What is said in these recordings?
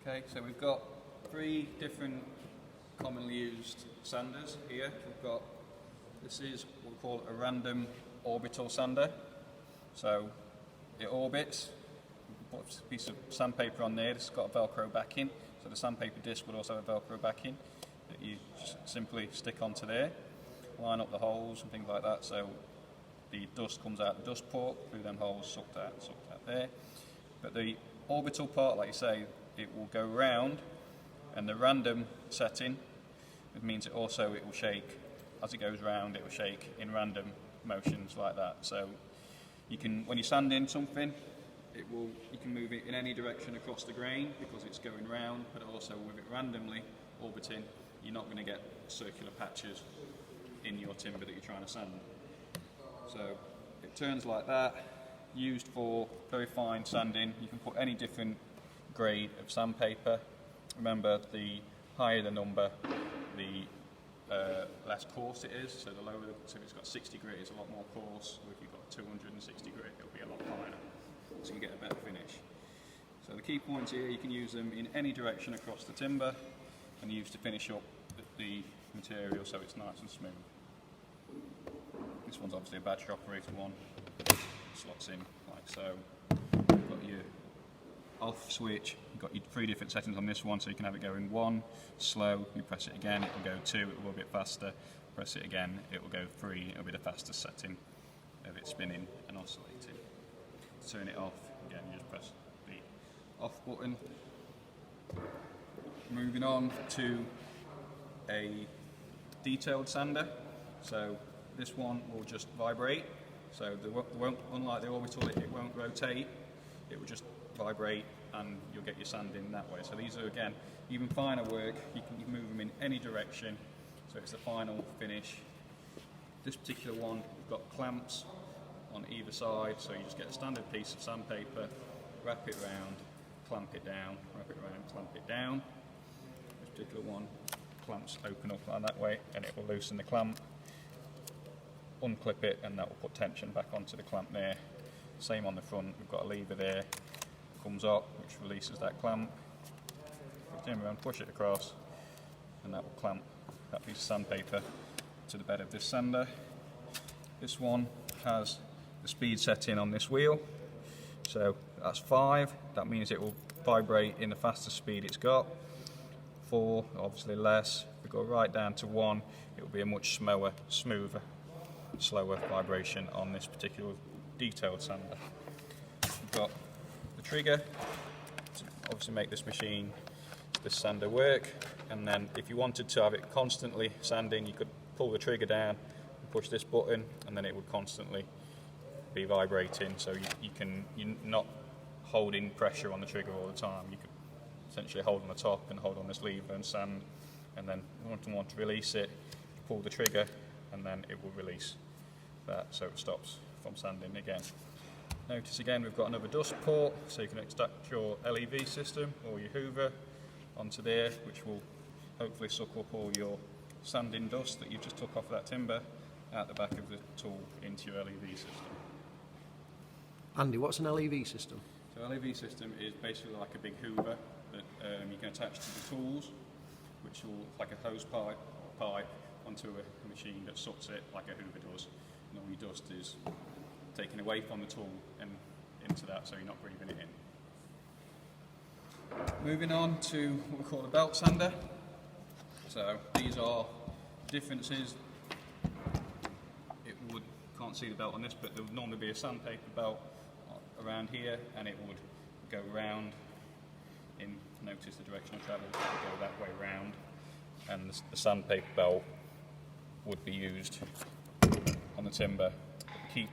Okay, so we've got 3 different commonly used sanders here. This is what we call a random orbital sander. So it orbits. We put a piece of sandpaper on there. This has got a Velcro backing, so the sandpaper disc would also have a Velcro backing that you just simply stick onto there. Line up the holes and things like that, so the dust comes out the dust port through them holes, sucked out there. But the orbital part, like you say, it will go round, and the random setting, it means it will shake as it goes round. It will shake in random motions like that. So you can, when you're sanding something, you can move it in any direction across the grain because it's going round, but also with it randomly orbiting, you're not going to get circular patches in your timber that you're trying to sand. So it turns like that, used for very fine sanding. You can put any different grade of sandpaper. Remember, the higher the number, the less coarse it is. So the lower, so if it's got 60 grit, it's a lot more coarse. Or if you've got 260 grit, it'll be a lot finer. So you get a better finish. So the key points here, you can use them in any direction across the timber and use to finish up the material so it's nice and smooth. This one's obviously a battery operated one. Slots in like so. You've got your off switch. You've got your 3 different settings on this one, so you can have it going 1, slow. You press it again, it will go 2, it will go a bit faster. Press it again, it will go 3. It'll be the fastest setting of it spinning and oscillating. To turn it off, again, you just press the off button. Moving on to a detailed sander. So this one will just vibrate. So unlike the orbital, it won't rotate. It will just vibrate, and you'll get your sanding that way. So these are, again, even finer work. You can move them in any direction. So it's the final finish. This particular one, we've got clamps on either side. So you just get a standard piece of sandpaper, wrap it round, clamp it down, wrap it round, clamp it down. This particular one, clamps open up like that way, and it will loosen the clamp. Unclip it, and that will put tension back onto the clamp there. Same on the front, we've got a lever there, comes up, which releases that clamp. Put it around, push it across, and that will clamp that piece of sandpaper to the bed of this sander. This one has the speed setting on this wheel, so that's 5. That means it will vibrate in the fastest speed it's got. 4, obviously less. If we go right down to 1, it will be a much smoother, slower vibration on this particular detailed sander. We've got the trigger to obviously make this sander work, and then if you wanted to have it constantly sanding, you could pull the trigger down and push this button, and then it would constantly be vibrating, so you're not holding pressure on the trigger all the time. You could essentially hold on the top and hold on this lever and sand, and then if you want to release it, pull the trigger, and then it will release that, so it stops from sanding again. Notice again we've got another dust port, so you can extract your LEV system or your hoover onto there, which will hopefully suck up all your sanding dust that you just took off that timber out the back of the tool into your LEV system. Andy, what's an LEV system? So LEV system is basically like a big hoover that you can attach to the tools, which will, like a hose pipe onto a machine that sucks it like a hoover does, and all your dust is taken away from the tool and into that, so you're not breathing it in. Moving on to what we call a belt sander. So these are differences. Can't see the belt on this, but there would normally be a sandpaper belt around here, and it would go round in, notice the direction of travel, it would go that way round, and the sandpaper belt would be used on the timber. The key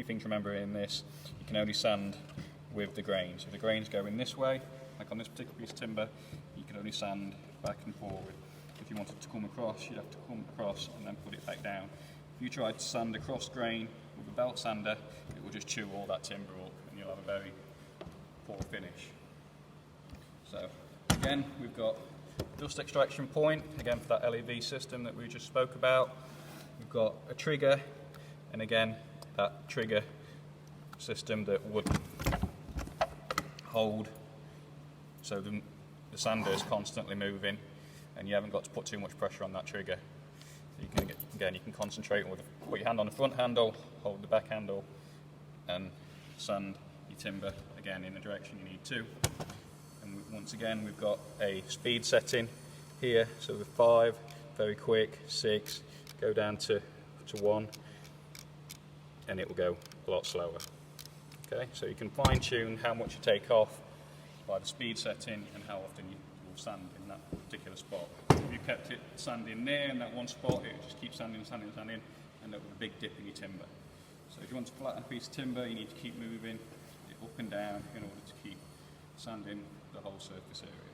thing to remember in this, you can only sand with the grain. So if the grain's going this way, like on this particular piece of timber, you can only sand back and forward. If you wanted to come across, you'd have to come across and then put it back down. If you tried to sand across grain with a belt sander, it will just chew all that timber up, and you'll have a very poor finish. So again, we've got dust extraction point, again for that LEV system that we just spoke about. We've got a trigger, and again, that trigger system that would hold, so the sander is constantly moving, and you haven't got to put too much pressure on that trigger. So you can again, you can concentrate with put your hand on the front handle, hold the back handle, and sand your timber again in the direction you need to. And once again, we've got a speed setting here. So with 5, very quick, 6, go down to 1, and it will go a lot slower. Okay, so you can fine tune how much you take off by the speed setting and how often you will sand in that particular spot. If you kept it sanding there in that one spot, it would just keep sanding, sanding, sanding, and that with a big dip in your timber. So if you want to flatten a piece of timber, you need to keep moving it up and down in order to keep sanding the whole surface area.